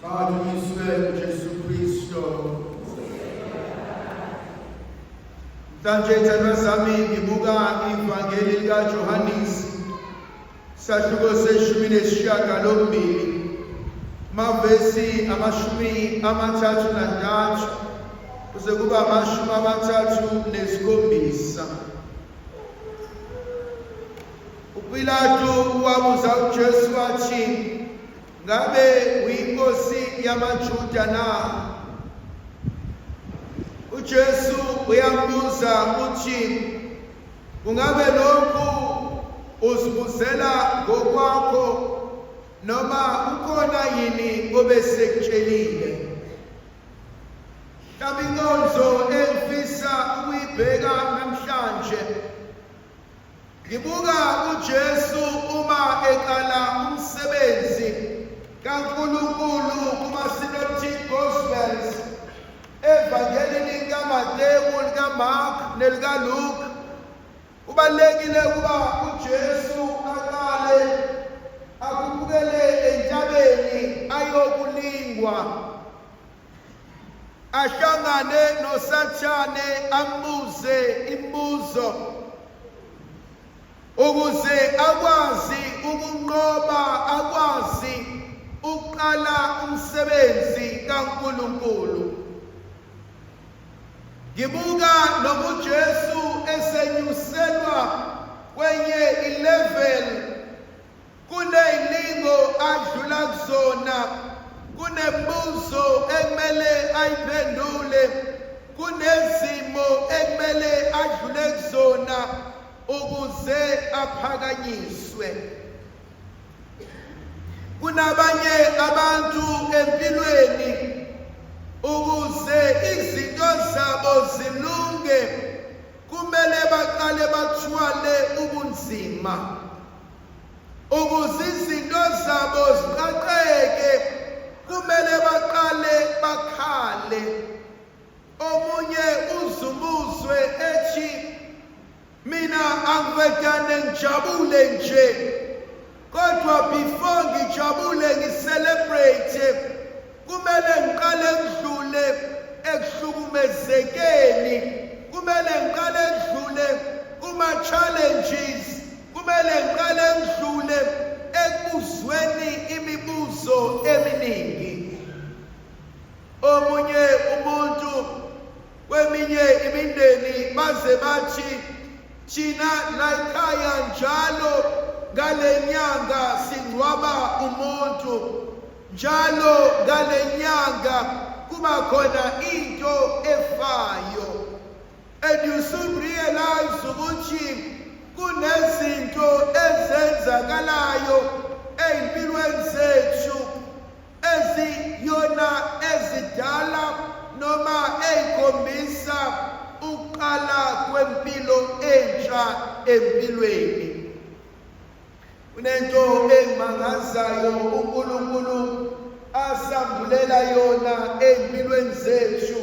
Kadunyiswe Jesu Kristo. Manje thandwa sami ngibuka ivangeli likaJohannes sahluko seshumi nesishiyagalombili mavesi amashumi amathathu nantathu kuze kuba amashumi amathathu nesikhombisa. uPilato wabuza uJesu wathi, ngabe uyinkosi yamaJuda na? uJesu uyambuza uthi, ungabe lokhu uzibuzela ngokwakho noma ukhona yini obesekutshelile? Mhlawumbe inkondlo engifisa ukuyibheka namhlanje, ngibuka uJesu uma eqala umsebenzi kaNkulunkulu kuma-Synoptic Gospels, evangelini likaMateyu, likaMark nelikaLuke. Kubalulekile ukuba uJesu aqale akubukele entabeni ayokulingwa, ahlangane noSathane ambuze imibuzo ukuze akwazi ukunqoba, akwazi uqala umsebenzi kaNkulunkulu. Ngibuka noma uJesu esenyuselwa kwenye ilevel, kuneyilingo adlula kuzona, kunembuzo ekumele ayiphendule, kunezimo ekumele adlule kuzona ukuze aphakanyiswe. Kunabanye abantu empilweni ukuze izinto zabo zilunge kumele baqale bathwale ubunzima, ukuze izinto zabo ziqaqeke kumele baqale bakhale. Omunye uzumuzwe ethi, mina angivedane ngijabule nje, kodwa before ngijabule ngiselebrate kumele ngiqale ngidlule ekuhlukumezekeni, kumele ngiqale ngidlule kuma-challenges, kumele ngiqale ngidlule ekubuzweni imibuzo eminingi. Omunye umuntu kweminye imindeni baze bathi, thina la ekhaya njalo ngale nyanga singcwaba umuntu, njalo ngale nyanga kuba khona into efayo. And you soon realize ukuthi kunezinto ezenzakalayo ey'mpilweni zethu eziyona ezidala noma ey'khombisa uqala kwempilo entsha empilweni. Kunento engimangazayo uNkulunkulu asambulela yona ey'mpilweni zethu.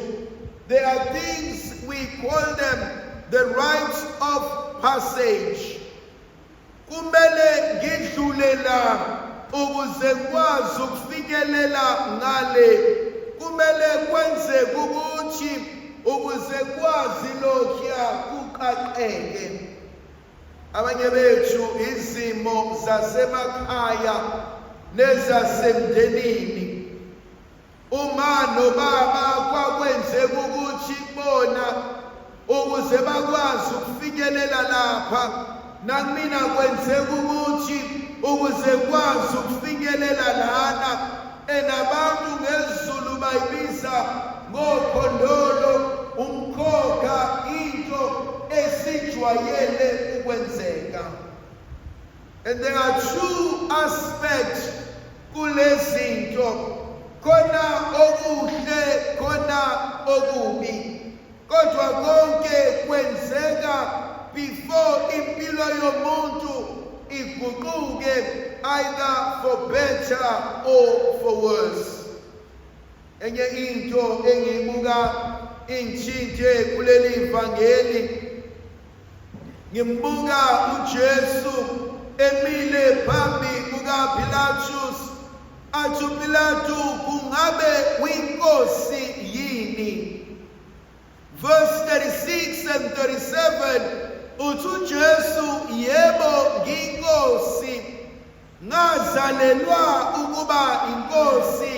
There are things we call them the rites of passage. Kumele ngidlule la ukuze ngikwazi ukufikelela ngale. Kumele kwenzeke ukuthi ukuze kwazi lokhuya kuqaqeke. Abanye bethu izimo zasemakhaya nezasemndenini, uma nobaba kwakwenzeka ukuthi bona ukuze bakwazi ukufikelela lapha, nakumina kwenzeka ukuthi ukuze kwazi ukufikelela lana, enabantu ngesiZulu bayibiza ngokhondolo, umkhokha, into esijwayele ukwenzeka. And there are two aspects kulezinto, khona okuhle khona okubi, kodwa konke kwenzeka before impilo yomuntu iguquke, either for better or for worse. Enye into engibuka intshintshe kuleli ivangeli, ngimbuka uJesu emile phambi kukaPilatus, athi uPilato, kungabe uyinkosi yini. Verse 36 and 37 uthi uJesu, yebo ngiyinkosi, ngazalelwa ukuba inkosi,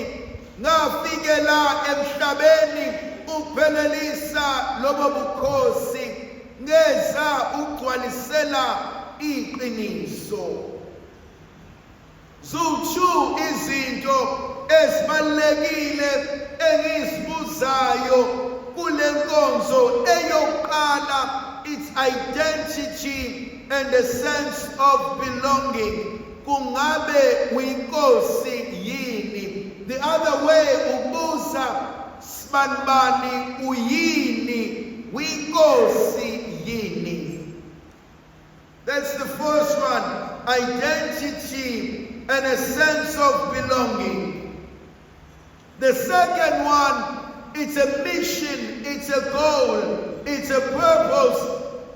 ngafikela emhlabeni ukuphelelisa lobo bukhosi, ngeza ukugcwalisela iqiniso. Zu-2 izinto ezibalulekile engizibuzayo kule nkonzo. Eyokuqala, its identity and a sense of belonging. Kungabe uyinkosi yini? The other way, ubuza sibanibani uyini, uyinkosi yini. That's the first one, identity and a sense of belonging. The second one, it's a mission, it's a goal, it's a purpose.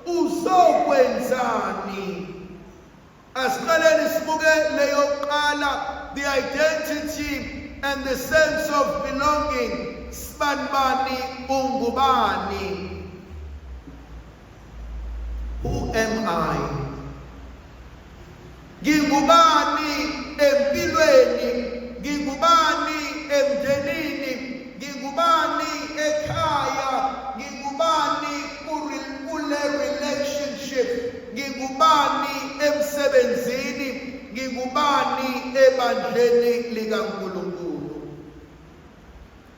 Uzokwenzani? Asiqaleni sibuke leyo kuqala, the identity and the sense of belonging. Sibanibani, ungubani? Who am I? Ngingubani empilweni? Ngingubani emndenini? Ngingubani ekhaya? Ngingubani kule relationship? Ngingubani emsebenzini? Ngingubani ebandleni likaNkulunkulu?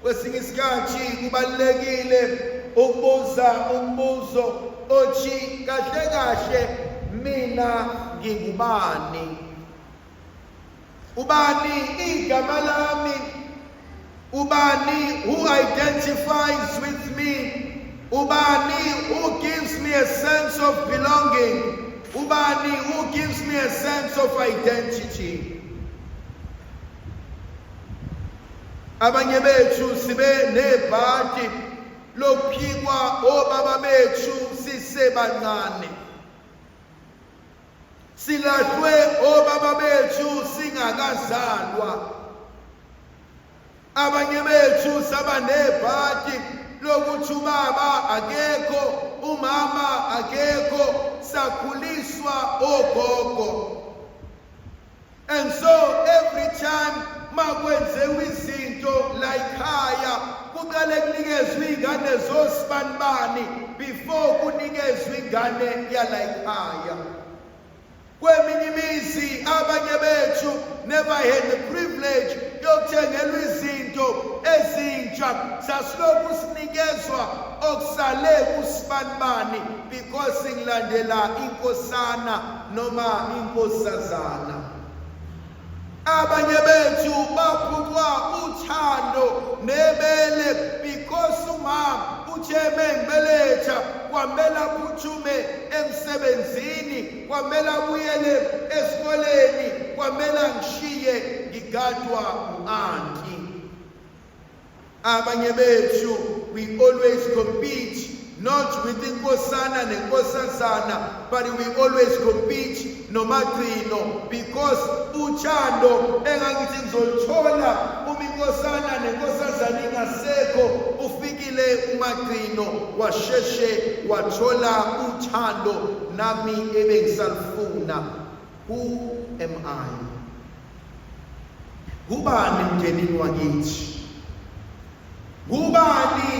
Kwesinye isikhathi kubalulekile ukubuza umbuzo othi kahle kahle mina ngingubani? Ubani igama lami? Ubani who identifies with me? Ubani who gives me a sense of belonging? Ubani who gives me a sense of identity? Abanye bethu sibe nebhadi lophikwa obaba bethu sisebancane. Silahlwe obaba bethu singakazalwa. Abanye bethu saba nebhadi lokuthi ubaba akekho, umama akekho, sakhuliswa ogogo. And so every time makwenziwa izinto la ekhaya kuqale kunikezwe ingane zosibanibani before kunikezwe ingane yala ekhaya. Kweminye imizi abanye bethu never had the privilege yokuthengelwa izinto ezintsha, sasilokhu sinikezwa okusale kusibanibani because singilandela inkosana noma inkosazana. Abanye bethu baphucwa uthando nebele because umama uthe mengibeletha kwamela phuthume emsebenzini, kwamela buyele esikoleni, kwamela ngishiye ngigadwa u-anti. Abanye bethu, we always compete, not with inkosana nenkosazana, but we always compete nomagcino, because uthando engangithi ngizoluthola uma inkosana nenkosazana ingasekho, ufikile umagcino washeshe wathola uthando nami ebengisalufuna. Who am I? Ngubani emndenini wakithi? Ngubani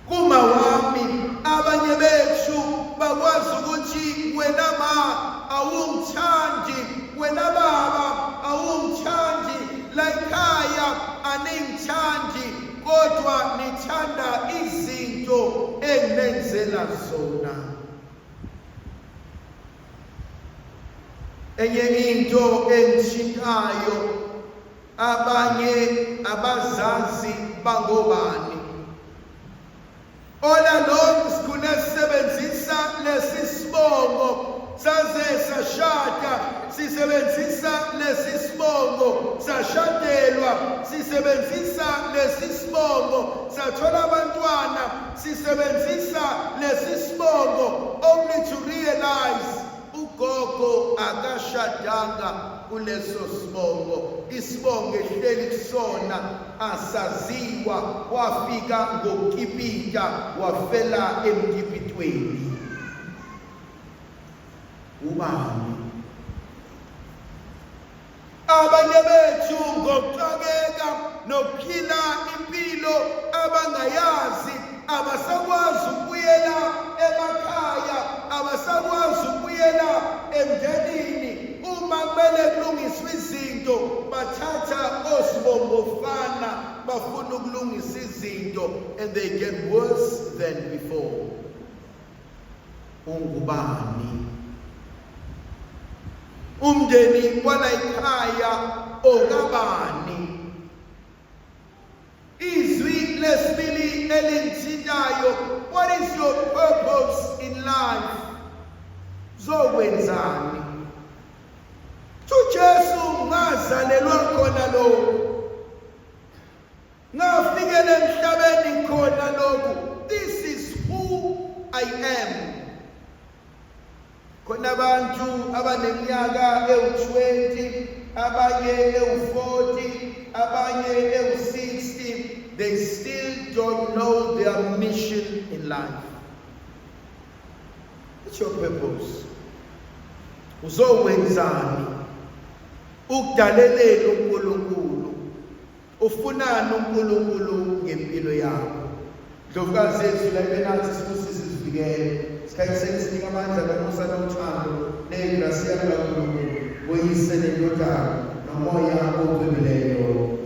kuma wami? Abanye bethu bakwazi ukuthi wena ma awungithandi, wena baba awungithandi, la ekhaya aningithandi, kodwa nithanda izinto enginenzela zona. Enye into engithintayo, abanye abazazi bangobani. Ola lo sikhule sisebenzisa lesi sibongo saze sashada, sisebenzisa lesi sibongo sashadelwa, sisebenzisa lesi sibongo sathola abantwana, sisebenzisa lesi sibongo only to realize ugogo akashadanga kuleso sibongo. Isibongo ehleli kusona asaziwa, wafika ngokipita, wafela emkipitweni. Ubani? Abanye bethu ngokuxakeka nokuphila impilo abangayazi, abasakwazi ukubuyela emakhaya, abasakwazi ukubuyela emndenini. Uma kumele kulungiswe izinto, bathatha osibongofana bafuna ukulungisa izinto, and they get worse than before. Ungubani? Umndeni kwala ekhaya okabani? Izwi lesibili elinthintayo, what is your purpose in life? Zokwenzani? uJesu ngazalelwa khona lokho, ngafikela emhlabeni khona lokho. This is who I am. Khona abantu abaneminyaka ewu-20, abanye ewu-40, abanye ewu-60, they still don't know their mission in life. What's your purpose? Uzokwenzani? Ukudalelela uNkulunkulu. Ufunani uNkulunkulu ngempilo yakho. Ndlovukazi zethu la benathi sibusise sivikele. Sikhathi senisinika amandla kamusa nothando negrasiya kaNkulunkulu. Boyise nendodana nomoya ophemileyo.